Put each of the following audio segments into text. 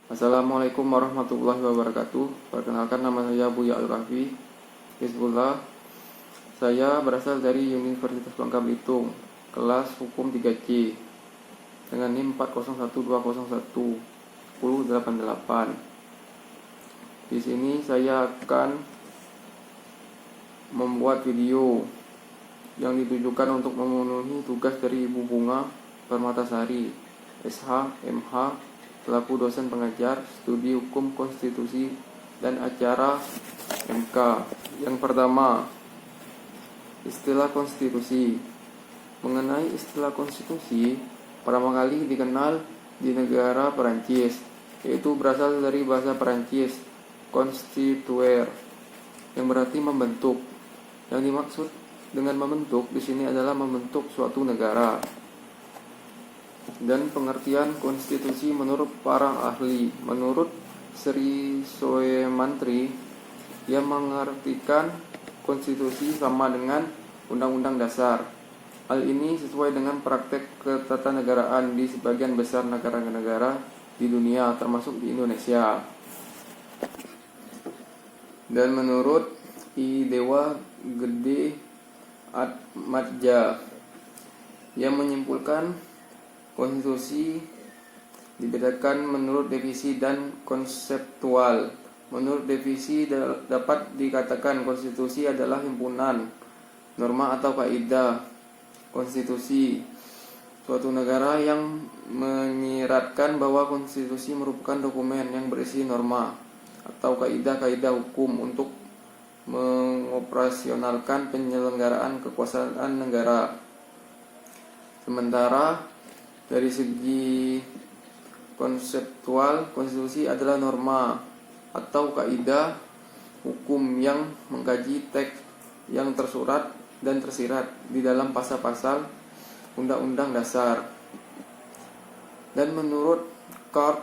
Assalamualaikum warahmatullahi wabarakatuh. Perkenalkan, nama saya Buya Al-Kahfi Hizbullah. Saya berasal dari Universitas Bangka Belitung, kelas Hukum 3C dengan NIM 40120111088. Di sini saya akan membuat video yang ditujukan untuk memenuhi tugas dari Ibu Bunga Permatasari, SH, MH, selaku dosen pengajar Studi Hukum Konstitusi dan Acara MK. Yang pertama, istilah konstitusi. Mengenai istilah konstitusi, pertama kali dikenal di negara Perancis, yaitu berasal dari bahasa Perancis constituer, yang berarti membentuk. Yang dimaksud dengan membentuk di sini adalah membentuk suatu negara. Dan pengertian konstitusi menurut para ahli, menurut Sri Soemantri, yang mengartikan konstitusi sama dengan undang-undang dasar. Hal ini sesuai dengan praktek ketatanegaraan di sebagian besar negara-negara di dunia, termasuk di Indonesia. Dan menurut I Dewa Gede Atmadja, yang menyimpulkan konstitusi dibedakan menurut definisi dan konseptual. Menurut definisi dapat dikatakan konstitusi adalah himpunan norma atau kaidah konstitusi suatu negara yang menyiratkan bahwa konstitusi merupakan dokumen yang berisi norma atau kaidah-kaidah hukum untuk mengoperasionalkan penyelenggaraan kekuasaan negara. Sementara dari segi konseptual, konstitusi adalah norma atau kaidah hukum yang mengkaji teks yang tersurat dan tersirat di dalam pasal-pasal Undang-Undang Dasar. Dan menurut Carl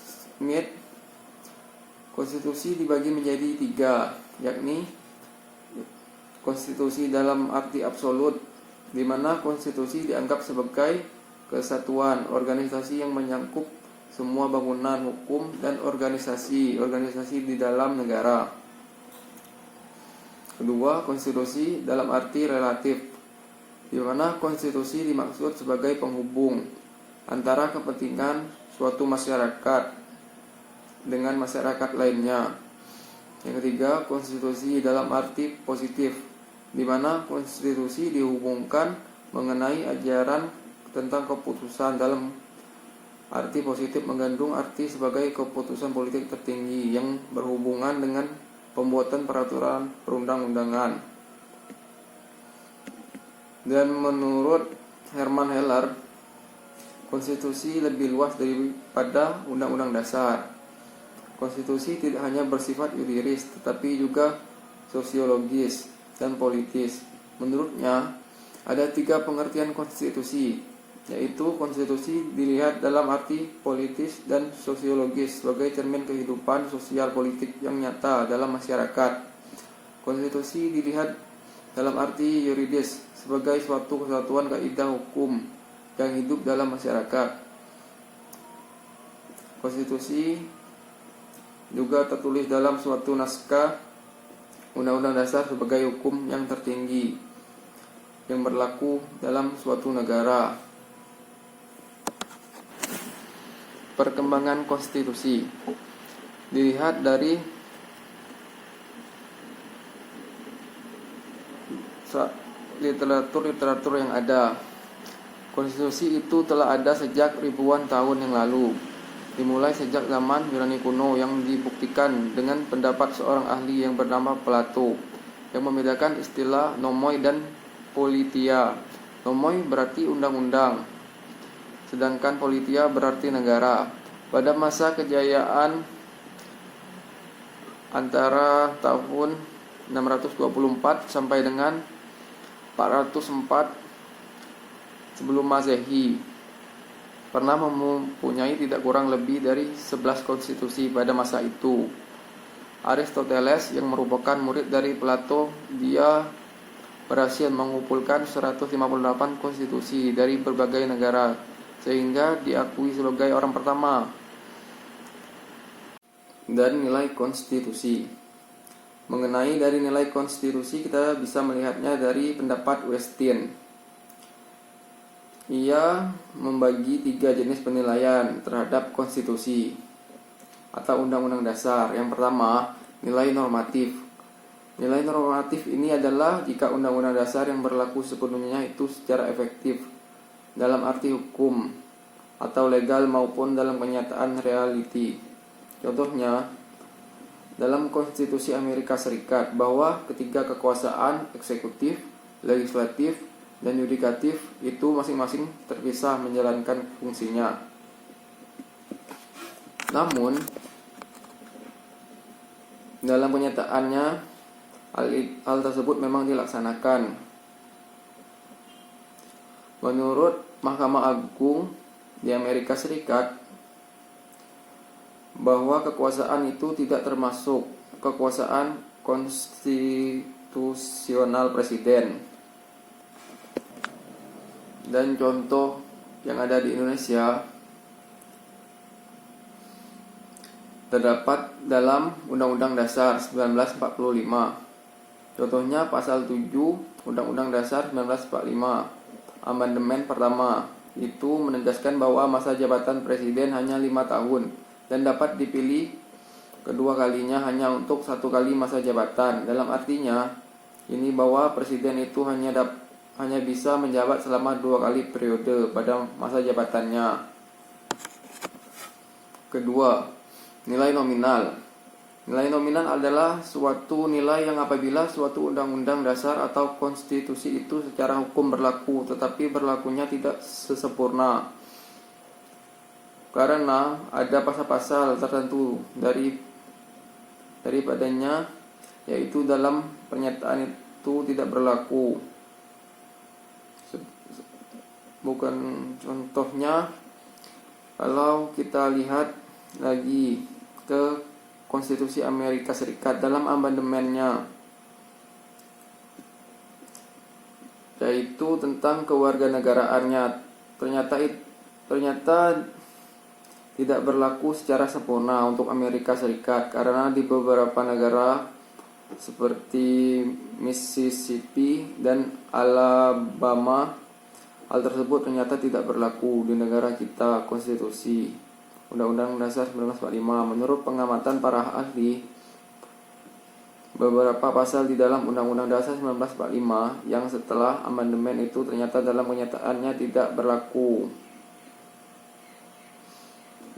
Schmitt, konstitusi dibagi menjadi 3, yakni konstitusi dalam arti absolut, di mana konstitusi dianggap sebagai kesatuan organisasi yang menyangkut semua bangunan hukum dan organisasi di dalam negara. Kedua, konstitusi dalam arti relatif, di mana konstitusi dimaksud sebagai penghubung antara kepentingan suatu masyarakat dengan masyarakat lainnya. Yang ketiga, konstitusi dalam arti positif, di mana konstitusi dihubungkan mengenai ajaran tentang keputusan dalam arti positif, mengandung arti sebagai keputusan politik tertinggi yang berhubungan dengan pembuatan peraturan perundang-undangan. Dan menurut Herman Heller, konstitusi lebih luas daripada undang-undang dasar. Konstitusi tidak hanya bersifat yuridis, tetapi juga sosiologis dan politis. Menurutnya, ada 3 pengertian konstitusi, yaitu konstitusi dilihat dalam arti politis dan sosiologis sebagai cermin kehidupan sosial politik yang nyata dalam masyarakat. Konstitusi dilihat dalam arti yuridis sebagai suatu kesatuan kaidah hukum yang hidup dalam masyarakat. Konstitusi juga tertulis dalam suatu naskah Undang-Undang Dasar sebagai hukum yang tertinggi yang berlaku dalam suatu negara. Perkembangan konstitusi dilihat dari literatur yang ada. Konstitusi itu telah ada sejak ribuan tahun yang lalu, dimulai sejak zaman Yunani kuno, yang dibuktikan dengan pendapat seorang ahli yang bernama Plato, yang membedakan istilah nomoi dan politia. Nomoi berarti undang-undang, sedangkan politia berarti negara. Pada masa kejayaan antara tahun 624 sampai dengan 404 sebelum Masehi, pernah mempunyai tidak kurang lebih dari 11 konstitusi pada masa itu. Aristoteles, yang merupakan murid dari Plato, dia berhasil mengumpulkan 158 konstitusi dari berbagai negara, sehingga diakui sebagai orang pertama dan nilai konstitusi. Mengenai dari nilai konstitusi, kita bisa melihatnya dari pendapat Westin. Ia membagi 3 jenis penilaian terhadap konstitusi atau undang-undang dasar. Yang pertama, nilai normatif. Nilai normatif ini adalah jika undang-undang dasar yang berlaku sepenuhnya itu secara efektif dalam arti hukum atau legal maupun dalam kenyataan reality. Contohnya, dalam Konstitusi Amerika Serikat bahwa ketiga kekuasaan eksekutif, legislatif, dan yudikatif itu masing-masing terpisah menjalankan fungsinya. Namun, dalam kenyataannya hal tersebut memang dilaksanakan. Menurut Mahkamah Agung di Amerika Serikat, bahwa kekuasaan itu tidak termasuk kekuasaan konstitusional presiden. Dan contoh yang ada di Indonesia terdapat dalam Undang-Undang Dasar 1945. Contohnya pasal 7 Undang-Undang Dasar 1945, amandemen pertama, itu menegaskan bahwa masa jabatan presiden hanya 5 tahun dan dapat dipilih kedua kalinya hanya untuk 1 kali masa jabatan. Dalam artinya ini bahwa presiden itu hanya bisa menjabat selama 2 kali periode pada masa jabatannya. Kedua, nilai nominal. Nilai nominal adalah suatu nilai yang apabila suatu undang-undang dasar atau konstitusi itu secara hukum berlaku, tetapi berlakunya tidak sesempurna karena ada pasal-pasal tertentu daripadanya, yaitu dalam pernyataan itu tidak berlaku. Bukan contohnya, kalau kita lihat lagi ke Konstitusi Amerika Serikat dalam amandemennya, yaitu tentang kewarganegaraannya, ternyata tidak berlaku secara sempurna untuk Amerika Serikat karena di beberapa negara seperti Mississippi dan Alabama, hal tersebut ternyata tidak berlaku di negara kita. Konstitusi Undang-Undang Dasar 1945, menurut pengamatan para ahli, beberapa pasal di dalam Undang-Undang Dasar 1945 yang setelah amandemen itu ternyata dalam kenyataannya tidak berlaku,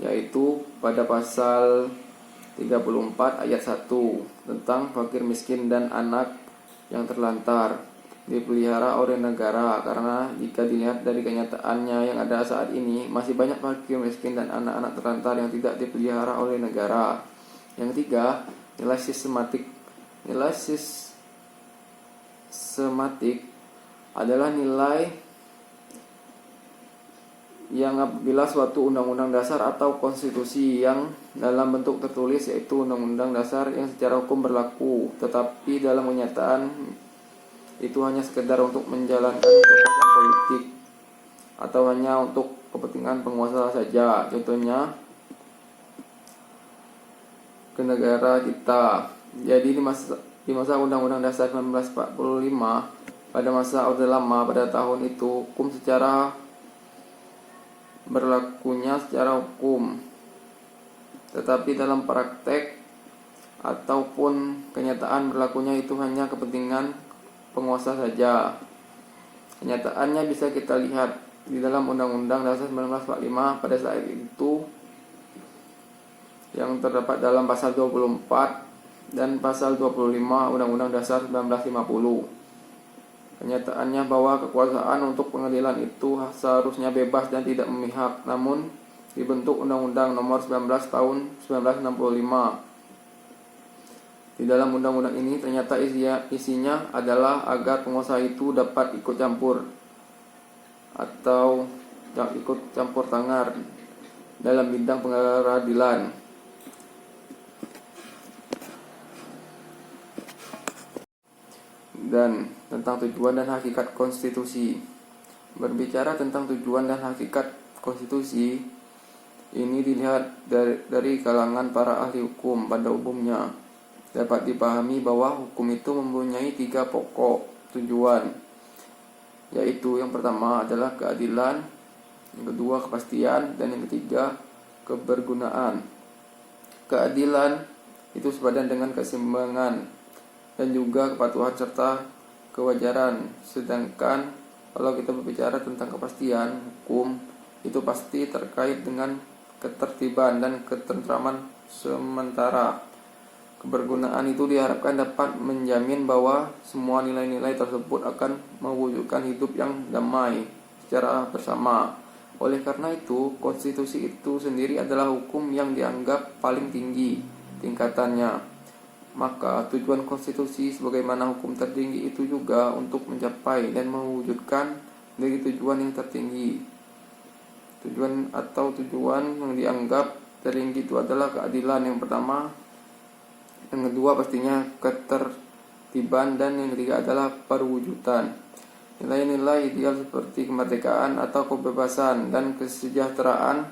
yaitu pada pasal 34 ayat 1 tentang fakir miskin dan anak yang terlantar dipelihara oleh negara. Karena jika dilihat dari kenyataannya yang ada saat ini, masih banyak fakir miskin dan anak-anak terlantar yang tidak dipelihara oleh negara. Yang ketiga, nilai sistematik. Nilai sistematik adalah nilai yang apabila suatu undang-undang dasar atau konstitusi yang dalam bentuk tertulis, yaitu undang-undang dasar yang secara hukum berlaku, tetapi dalam kenyataan itu hanya sekedar untuk menjalankan kekuasaan politik atau hanya untuk kepentingan penguasa saja. Contohnya ke negara kita. Jadi di masa Undang-Undang Dasar 1945, pada masa Orde Lama, pada tahun itu hukum secara berlakunya secara hukum, tetapi dalam praktek ataupun kenyataan berlakunya itu hanya kepentingan penguasa saja. Kenyataannya bisa kita lihat di dalam Undang-Undang Dasar 1945 pada saat itu yang terdapat dalam pasal 24 dan pasal 25 Undang-Undang Dasar 1950. Kenyataannya bahwa kekuasaan untuk pengadilan itu seharusnya bebas dan tidak memihak, namun dibentuk Undang-Undang Nomor 19 Tahun 1965. Di dalam undang-undang ini ternyata isinya adalah agar penguasa itu dapat ikut campur atau ikut campur tangan dalam bidang pengadilan. Dan tentang tujuan dan hakikat konstitusi. Berbicara tentang tujuan dan hakikat konstitusi, Ini dilihat dari kalangan para ahli hukum pada umumnya. Dapat dipahami bahwa hukum itu mempunyai 3 pokok tujuan, yaitu yang pertama adalah keadilan, yang kedua kepastian, dan yang ketiga kebergunaan. Keadilan itu sepadan dengan keseimbangan dan juga kepatuhan serta kewajaran. Sedangkan kalau kita berbicara tentang kepastian, hukum itu pasti terkait dengan ketertiban dan ketentraman sementara. Kebergunaan itu diharapkan dapat menjamin bahwa semua nilai-nilai tersebut akan mewujudkan hidup yang damai secara bersama. Oleh karena itu, konstitusi itu sendiri adalah hukum yang dianggap paling tinggi tingkatannya. Maka tujuan konstitusi sebagaimana hukum tertinggi itu juga untuk mencapai dan mewujudkan dari tujuan yang tertinggi. Tujuan yang dianggap tertinggi itu adalah keadilan yang pertama, yang kedua pastinya ketertiban, dan yang ketiga adalah perwujudan. Nilai-nilai ideal seperti kemerdekaan atau kebebasan dan kesejahteraan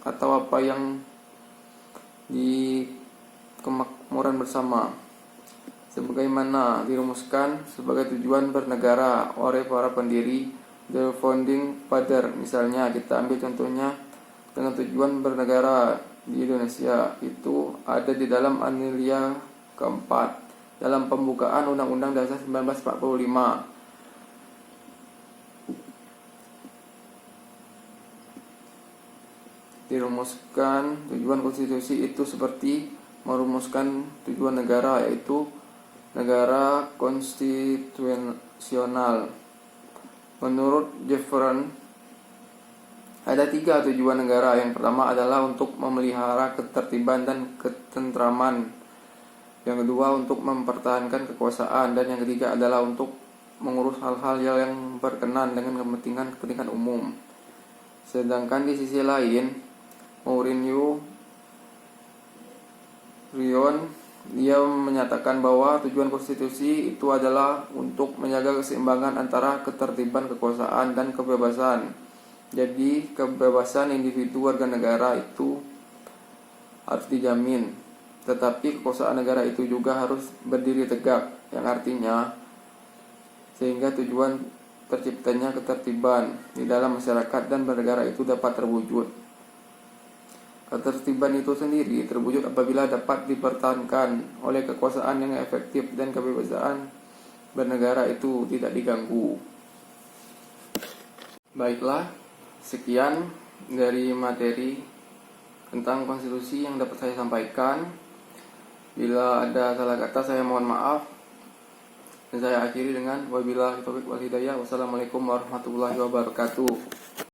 atau apa yang di kemakmuran bersama sebagaimana dirumuskan sebagai tujuan bernegara oleh para pendiri The Founding Father. Misalnya kita ambil contohnya dengan tujuan bernegara di Indonesia itu ada di dalam Anelia keempat dalam pembukaan Undang-Undang Dasar 1945. Dirumuskan tujuan konstitusi itu seperti merumuskan tujuan negara, yaitu negara konstitusional. Menurut Jefferson, ada 3 tujuan negara. Yang pertama adalah untuk memelihara ketertiban dan ketentraman. Yang kedua untuk mempertahankan kekuasaan, dan yang ketiga adalah untuk mengurus hal-hal yang berkenan dengan kepentingan umum. Sedangkan di sisi lain, Mourinho dia menyatakan bahwa tujuan konstitusi itu adalah untuk menjaga keseimbangan antara ketertiban, kekuasaan, dan kebebasan. Jadi kebebasan individu warga negara itu harus dijamin, tetapi kekuasaan negara itu juga harus berdiri tegak, yang artinya sehingga tujuan terciptanya ketertiban di dalam masyarakat dan bernegara itu dapat terwujud. Ketertiban itu sendiri terwujud apabila dapat dipertahankan oleh kekuasaan yang efektif dan kebebasan bernegara itu tidak diganggu. Baiklah, sekian dari materi tentang konstitusi yang dapat saya sampaikan. Bila ada salah kata saya mohon maaf. Dan saya akhiri dengan wabillahi taufiq wal hidayah. Wassalamualaikum warahmatullahi wabarakatuh.